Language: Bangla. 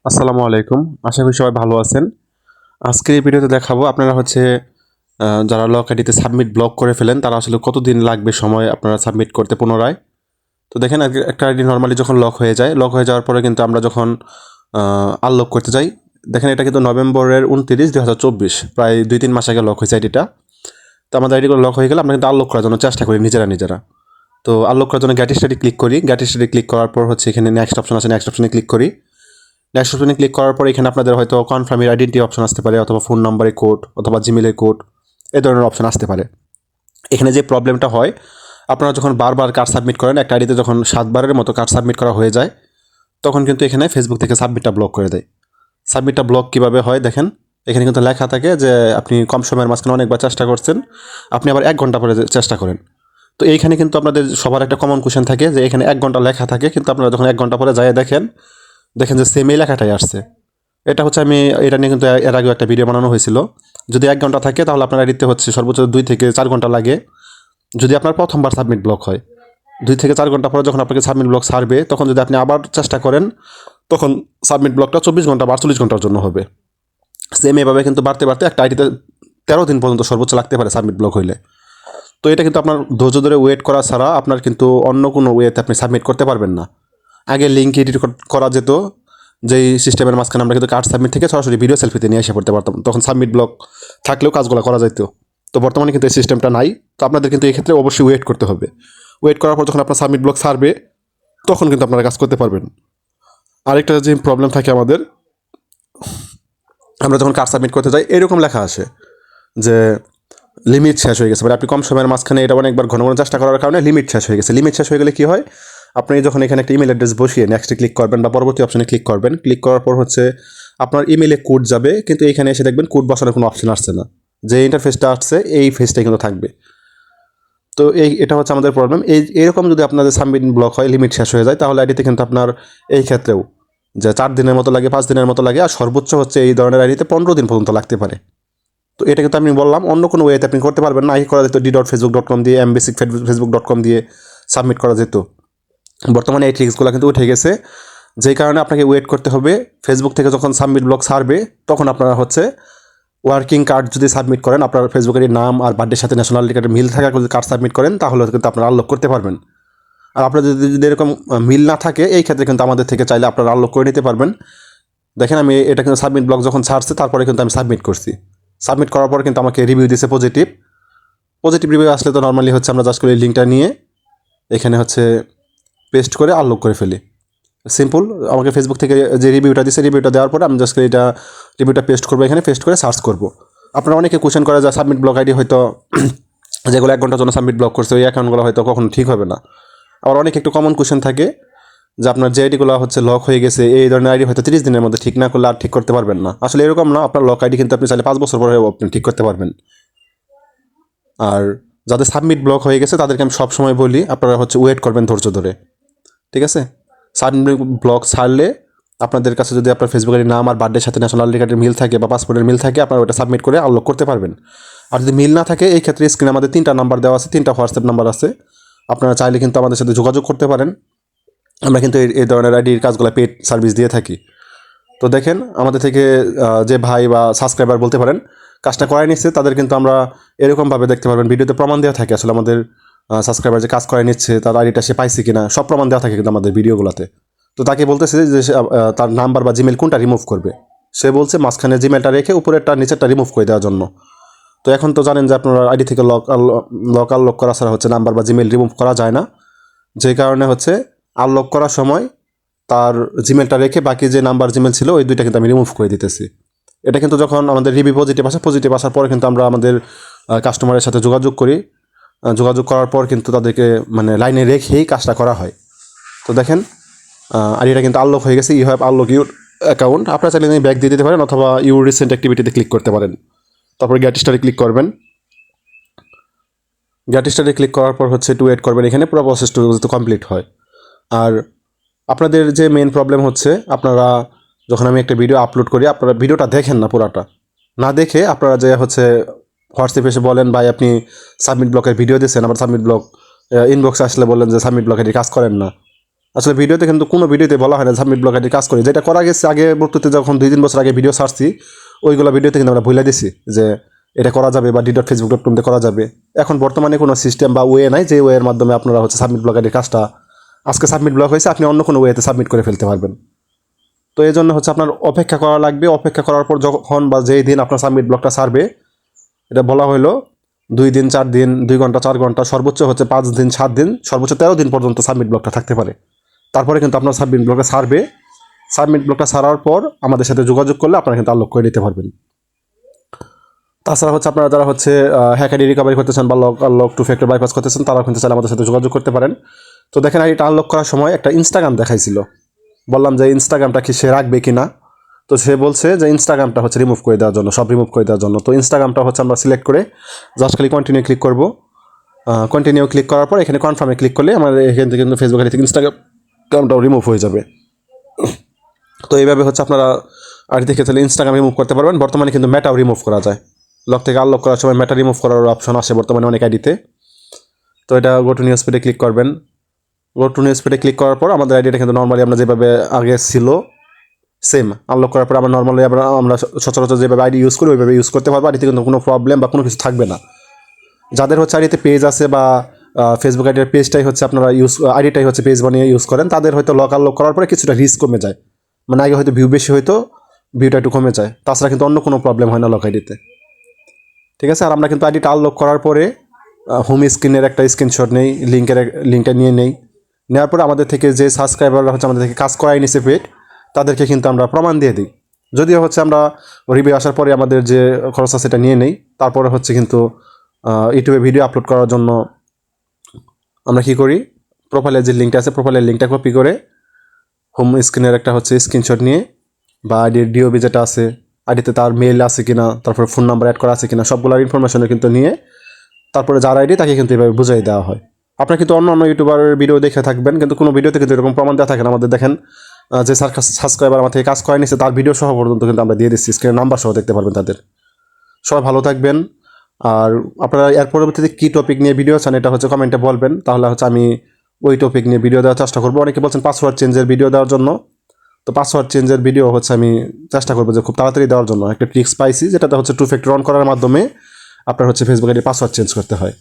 আসসালামু আলাইকুম। আশা করি সবাই ভালো আছেন। আজকের এই ভিডিওতে দেখাবো আপনারা হচ্ছে যারা লক আইডিতে সাবমিট ব্লক করে ফেলেন তারা আসলে কতদিন লাগবে সময় আপনারা সাবমিট করতে পুনরায়। তো দেখেন একটা আইডি নরমালি যখন লক হয়ে যায়, লক হয়ে যাওয়ার পরে কিন্তু আমরা যখন আনলক করতে যাই, দেখেন এটা কিন্তু নভেম্বরের 29, 2024, প্রায় 2-3 মাস আগে লক হয়েছে আইডিটা। তো আমাদের আইডিগুলো লক হয়ে গেলে আমরা কিন্তু আনলক করার জন্য চেষ্টা করি নিজেরা। তো আনলক করার জন্য গ্যাট স্টাডি ক্লিক করি। গ্যাট স্টাডি ক্লিক করার পর হচ্ছে এখানে নেক্সট অপশন আছে, নেক্সট অপশনে ক্লিক করি। নেক্সট অপশনে ক্লিক করার পর এখানে আপনাদের হয়তো কনফার্মের আইডেন্টি অপশন আসতে পারে, অথবা ফোন নাম্বারের কোড, অথবা জিমেলের কোড, এই ধরনের অপশন আসতে পারে। এখানে যে প্রবলেমটা হয়, আপনারা যখন বারবার কার্ড সাবমিট করেন, একটা আইডিতে যখন 7বারের মতো কার্ড সাবমিট করা হয়ে যায়, তখন কিন্তু এখানে ফেসবুক থেকে সাবমিটটা ব্লক করে দেয়। সাবমিটটা ব্লক কীভাবে হয় দেখেন, এখানে কিন্তু লেখা থাকে যে আপনি কম সময়ের মাঝখানে অনেকবার চেষ্টা করছেন, আপনি আবার 1 ঘন্টা পরে চেষ্টা করেন। তো এইখানে কিন্তু আপনাদের সবার একটা কমন কোয়েশ্চেন থাকে যে এখানে 1 ঘন্টা লেখা থাকে, কিন্তু আপনারা যখন 1 ঘন্টা পরে যায় দেখেন যে সেম এই লেখাটাই আসছে। এটা হচ্ছে এটা নিয়ে কিন্তু এর আগেও একটা ভিডিও বানানো হয়েছিল। যদি 1 ঘন্টা থাকে তাহলে আপনার আইডিতে হচ্ছে সর্বোচ্চ 2 থেকে 4 ঘন্টা লাগে, যদি আপনার প্রথমবার সাবমিট ব্লক হয়। 2 থেকে 4 ঘন্টা পরে যখন আপনাকে সাবমিট ব্লক ছাড়বে, তখন যদি আপনি আবার চেষ্টা করেন, তখন সাবমিট ব্লকটা 24 ঘন্টা বা 48 ঘন্টার জন্য হবে। সেম এভাবে কিন্তু বাড়তে একটা আইডিতে 13 দিন পর্যন্ত সর্বোচ্চ লাগতে পারে সাবমিট ব্লক হইলে। তো এটা কিন্তু আপনার ধৈর্য ধরে ওয়েট করা ছাড়া আপনার কিন্তু অন্য কোনো ওয়েতে আপনি সাবমিট করতে পারবেন না। আগে লিঙ্ক এডিট করা যেত, যেই সিস্টেমের মাঝখানে আমরা কিন্তু কার্ড সাবমিট থেকে সরাসরি ভিডিও সেলফিতে নিয়ে এসে পড়তে পারতাম, তখন সাবমিট ব্লক থাকলেও কাজগুলো করা যেত। তো বর্তমানে কিন্তু এই সিস্টেমটা নাই। তো আপনাদের কিন্তু এই ক্ষেত্রে অবশ্যই ওয়েট করতে হবে। ওয়েট করার পর যখন আপনার সাবমিট ব্লক ছাড়বে, তখন কিন্তু আপনারা কাজ করতে পারবেন। আরেকটা যে প্রবলেম থাকে আমাদের, আমরা যখন কার্ড সাবমিট করতে যাই এরকম লেখা আসে যে লিমিট শেষ হয়ে গেছে, মানে আপনি কম সময়ের মাঝখানে এটা অনেকবার ঘন চেষ্টা করার কারণে লিমিট শেষ হয়ে গেছে। লিমিট শেষ হয়ে গেলে কী হয়, আপনি যখন এখানে একটা ইমেল অ্যাড্রেস বসিয়ে নেক্সটে ক্লিক করবেন বা পরবর্তী অপশনে ক্লিক করবেন, ক্লিক করার পর হচ্ছে আপনার ইমেলে কোড যাবে, কিন্তু এখানে এসে দেখবেন কোড বসানোর কোনো অপশন আসছে না। যে ইন্টারফেসটা আসছে এই ফেসটাই কিন্তু থাকবে। তো এটা হচ্ছে আমাদের প্রবলেম। এরকম যদি আপনাদের সাবমিট ব্লক হয়, লিমিট শেষ হয়ে যায়, তাহলে আইডিতে কিন্তু আপনার এই ক্ষেত্রেও যে 4 দিনের মতো লাগে, 5 দিনের মতো লাগে, আর সর্বোচ্চ হচ্ছে এই ধরনের আইডিতে 15 দিন পর্যন্ত লাগতে পারে। তো এটা কিন্তু আমি বললাম অন্য কোনো ওয়েতে আপনি করতে পারবেন না। আগে করা যেত d.facebook.com দিয়ে, mbasic.facebook.com দিয়ে সাবমিট করা যেত। বর্তমানে এই ট্রিক্সগুলো কিন্তু উঠে গেছে, যেই কারণে আপনাকে ওয়েট করতে হবে। ফেসবুক থেকে যখন সাবমিট ব্লক ছাড়বে, তখন আপনারা হচ্ছে ওয়ার্কিং কার্ড যদি সাবমিট করেন, আপনার ফেসবুকের নাম আর বার্থডের সাথে ন্যাশনালিটি কার্ডের মিল থাকা যদি কার্ড সাবমিট করেন, তাহলে কিন্তু আপনারা আনলক করতে পারবেন। আর আপনার যদি এরকম মিল না থাকে, এই ক্ষেত্রে কিন্তু আমাদের থেকে চাইলে আপনারা আনলক করে নিতে পারবেন। দেখেন আমি এটা কিন্তু সাবমিট ব্লক যখন ছাড়ছে, তারপরে কিন্তু আমি সাবমিট করছি। সাবমিট করার পর কিন্তু আমাকে রিভিউ দিয়েছে পজিটিভ রিভিউ আসলে তো নর্মালি হচ্ছে আমরা জাস্ট করে লিঙ্কটা নিয়ে এখানে হচ্ছে পেস্ট করে আনলক করে ফেলি। সিম্পল। আমাকে ফেসবুক থেকে যে রিভিউটা দিচ্ছে, রিভিউটা দেওয়ার পরে আমি জাস্ট এটা রিভিউটা পেস্ট করবো, এখানে পেস্ট করে সার্চ করবো। আপনারা অনেকে কোয়েশ্চেন করে যে সাবমিট ব্লক আইডি হয়তো যেগুলো 1 ঘন্টার জন্য সাবমিট ব্লক করছে, ওই অ্যাকাউন্টগুলো হয়তো কখনো ঠিক হবে না। আবার অনেক একটু কমন কোয়েশ্চেন থাকে যে আপনার যে আইডিগুলো হচ্ছে লক হয়ে গেছে, এই ধরনের আইডি হয়তো 30 দিনের মধ্যে ঠিক না করলে আর ঠিক করতে পারবেন না। আসলে এরকম না, আপনার লক আইডি কিন্তু আপনি চাইলে 5 বছর পরে আপনি ঠিক করতে পারবেন। আর যাদের সাবমিট ব্লক হয়ে গেছে তাদেরকে আমি সবসময় বলি আপনারা হচ্ছে ওয়েট করবেন ধৈর্য ধরে, ঠিক আছে? সাবমিট ব্লক ছাড়লে আপনাদের কাছে যদি আপনার ফেসবুকের নাম আর বার্থডের সাথে ন্যাশনালিটি কার্ডের মিল থাকে বা পাসপোর্টের মিল থাকে, আপনারা ওটা সাবমিট করে আনলক করতে পারবেন। আর যদি মিল না থাকে, এই ক্ষেত্রে স্ক্রিনে আমাদের 3টা নাম্বার দেওয়া আছে, 3টা হোয়াটসঅ্যাপ নাম্বার আছে। আপনারা চাইলে কিন্তু আমাদের সাথে যোগাযোগ করতে পারেন। আমরা কিন্তু এই ধরনের আইডির কাজগুলো পেড সার্ভিস দিয়ে থাকি। তো দেখেন আমাদের থেকে যে ভাই বা সাবস্ক্রাইবার বলতে পারেন কাজটা করাই নিচ্ছে, তাদের কিন্তু আমরা এরকমভাবে দেখতে পারবেন, ভিডিওতে প্রমাণ দেওয়া থাকে আসলে আমাদের সাবস্ক্রাইবার যে কাজ করাই নিচ্ছে তার আইডিটা সে পাইছে কিনা, সব প্রমাণ দেওয়া থাকে কিন্তু আমাদের ভিডিওগুলোতে। তো তাকে বলতেছে যে তার নাম্বার বা জিমেল কোনটা রিমুভ করবে, সে বলছে মাঝখানে জিমেলটা রেখে উপরেরটা নিচেরটা রিমুভ করে দেওয়ার জন্য। তো এখন তো জানেন যে আপনার আইডি থেকে আনলক করা ছাড়া হচ্ছে নাম্বার বা জিমেল রিমুভ করা যায় না। যে কারণে হচ্ছে আনলক করার সময় তার জিমেলটা রেখে বাকি যে নাম্বার জিমেল ছিল ওই 2টা কিন্তু আমি রিমুভ করে দিতেছি। এটা কিন্তু যখন আমাদের রিভিউ পজিটিভ আসার পরে কিন্তু আমরা আমাদের কাস্টমারের সাথে যোগাযোগ করি। যোগাযোগ করার পর কিন্তু তাদেরকে মানে লাইনে রেখেই কাজটা করা হয়। তো দেখেন আইডিটা কিন্তু আনলক হয়ে গেছে। You have unlock your account. আপনারা চাইলে ব্যাক দিয়ে দিতে পারেন, অথবা ইউর রিসেন্ট অ্যাক্টিভিটিতে ক্লিক করতে পারেন। তারপরে গেট স্টারে ক্লিক করবেন। গেট স্টারে ক্লিক করার পর হচ্ছে একটু ওয়েট করবেন, এখানে পুরো প্রসেসটা যাতে কমপ্লিট হয়। আর আপনাদের যে মেন প্রবলেম হচ্ছে, আপনারা যখন আমি একটা ভিডিও আপলোড করি, আপনারা ভিডিওটা দেখেন না, পুরাটা না দেখে আপনারা যে হচ্ছে হোয়াটসঅ্যাপে এসে বলেন ভাই আপনি সাবমিট ব্লকের ভিডিও দিচ্ছেন, আবার সাবমিট ব্লক ইনবক্সে আসলে বললেন যে সাবমিট ব্লকের কাজ করেন না। আসলে ভিডিওতে কিন্তু কোনো ভিডিওতে বলা হয় না সাবমিট ব্লক আইডি কাজ করি, যেটা করা গেছে আগে বর্তমানে যখন 2-3 বছর আগে ভিডিও ছাড়ছি ওইগুলো ভিডিওতে কিন্তু আমরা ভুলে দিছি যে এটা করা যাবে বা d.facebook.com তে করা যাবে। এখন বর্তমানে কোনো সিস্টেম বা ওয়ে নাই যে ওয়ের মাধ্যমে আপনারা হচ্ছে সাবমিট ব্লক আইডির কাজটা আজকে সাবমিট ব্লক হয়েছে আপনি অন্য কোনো ওয়েতে সাবমিট করে ফেলতে পারবেন। তো এই জন্য হচ্ছে আপনার অপেক্ষা করা লাগবে, অপেক্ষা করার পর যখন বা যেই দিন আপনার সাবমিট ব্লকটা ছাড়বে, এটা বলা হলো 2 দিন 4 দিন 2 ঘন্টা 4 ঘন্টা সর্বোচ্চ হচ্ছে 5 দিন 7 দিন সর্বোচ্চ 13 দিন পর্যন্ত সাবমিট ব্লকটা থাকতে পারে। তারপরে কিন্তু আপনার সাবমিট ব্লকটা ছাড়বে, সাবমিট ব্লকটা ছাড়ার পর আমাদের সাথে যোগাযোগ করলে আপনারা কিন্তু আনলক করে নিতে পারবেন। তাছাড়া হচ্ছে আপনারা যারা হচ্ছে হ্যাক আইডি রিকভারি করতেছেন বা আনলক 2 ফ্যাক্টর বাইপাস করতেছেন তারা কিন্তু চাইলে আমাদের সাথে যোগাযোগ করতে পারেন। তো দেখেন আইডিটা আনলক করার সময় একটা ইনস্টাগ্রাম দেখাইছিল, বললাম যে ইনস্টাগ্রামটা কি সে রাখবে কি না, তো সে বলছে যে ইনস্টাগ্রামটা হচ্ছে রিমুভ করে দেওয়ার জন্য, সব রিমুভ করে দেওয়ার জন্য। তো ইনস্টাগ্রামটা হচ্ছে আমরা সিলেক্ট করে জাস্ট খালি কন্টিনিউ ক্লিক করবো, কন্টিনিউ ক্লিক করার পর এখানে কনফার্মে ক্লিক করলে আমার এখান থেকে কিন্তু ফেসবুক আইডি থেকে ইনস্টাগ্রামটাও রিমুভ হয়ে যাবে। তো এইভাবে হচ্ছে আপনারা আইডি থেকে তাহলে ইনস্টাগ্রাম রিমুভ করতে পারবেন। বর্তমানে কিন্তু মেটাও রিমুভ করা যায়, লক থেকে আনলক করার সময় মেটা রিমুভ করার অপশন আসে বর্তমানে অনেক আইডিতে। তো এটা গো টু নিউজ ফিডে ক্লিক করবেন, গো টু নিউজ ফিডে ক্লিক করার পর আমাদের আইডিটা কিন্তু নর্মালি আমরা যেভাবে আগে ছিল সেম আনলক করার পর আমরা নর্মালি আমরা সচরাচর যেভাবে আইডি ইউজ করি ওইভাবে ইউজ করতে পারবো, আইডিতে কিন্তু কোনো প্রবলেম বা কোনো কিছু থাকবে না। যাদের হচ্ছে আইডিতে পেজ আছে বা ফেসবুক আইডির পেজটাই হচ্ছে আপনারা আইডিটাই হচ্ছে পেজ বানিয়ে ইউজ করেন, তাদের হয়তো লক আনলক করার পরে কিছুটা রিস্ক কমে যায়, মানে আগে হয়তো ভিউ বেশি হয়তো ভিউটা একটু কমে যায়, তাছাড়া কিন্তু অন্য কোনো প্রবলেম হয় না লক আইডিতে। ঠিক আছে, আর আমরা কিন্তু আইডিটা আনলক করার পরে হোম স্ক্রিনের একটা স্ক্রিনশট নেই, লিঙ্কটা নিয়ে নেই, নেওয়ার পরে আমাদের থেকে যে সাবস্ক্রাইবাররা হচ্ছে আমাদের থেকে কাজ করাই নিছে পেড তাদেরকে কিন্তু আমরা প্রমাণ দিয়ে দিই। যদিও হচ্ছে আমরা রিভিউ আসার পরে আমাদের যে খরচ আছে সেটা নিয়ে নেই, তারপরে হচ্ছে কিন্তু ইউটিউবে ভিডিও আপলোড করার জন্য আমরা কী করি, প্রোফাইলের যে লিঙ্কটা আছে প্রোফাইলের লিঙ্কটা কপি করে হোম স্ক্রিনের একটা হচ্ছে স্ক্রিনশট নিয়ে বা আইডির ডিওবি যেটা আছে আইডিতে তার মেল আছে কিনা, তারপরে ফোন নাম্বার অ্যাড করা আছে কিনা সবগুলোর ইনফরমেশন কিন্তু নিয়ে তারপরে যার আইডি তাকে কিন্তু এভাবে বুঝিয়ে দেওয়া হয়। আপনারা কিন্তু অন্য অন্য ইউটিউবারের ভিডিও দেখে থাকবেন কিন্তু কোনো ভিডিওতে কিন্তু এরকম প্রমাণ দেওয়া থাকে না। আমাদের দেখেন যে সাবস্ক্রাইবার আমার থেকে কাজ করে নিচ্ছে তার ভিডিও সহ পর্যন্ত কিন্তু আমরা দিয়ে দিচ্ছি, স্ক্রিনের নাম্বার সহ দেখতে পারবেন তাদের। সবাই ভালো থাকবেন, আর আপনারা এর পরবর্তীতে কী টপিক নিয়ে ভিডিও চান এটা হচ্ছে কমেন্টে বলবেন, তাহলে হচ্ছে আমি ওই টপিক নিয়ে ভিডিও দেওয়ার চেষ্টা করবো। অনেকে বলছেন পাসওয়ার্ড চেঞ্জের ভিডিও দেওয়ার জন্য, তো পাসওয়ার্ড চেঞ্জের ভিডিও হচ্ছে আমি চেষ্টা করবো যে খুব তাড়াতাড়ি দেওয়ার জন্য। একটা ট্রিক্স পাইছি যেটাতে হচ্ছে 2 ফ্যাক্টর অন করার মাধ্যমে আপনার হচ্ছে ফেসবুক আইডি পাসওয়ার্ড চেঞ্জ করতে হয়।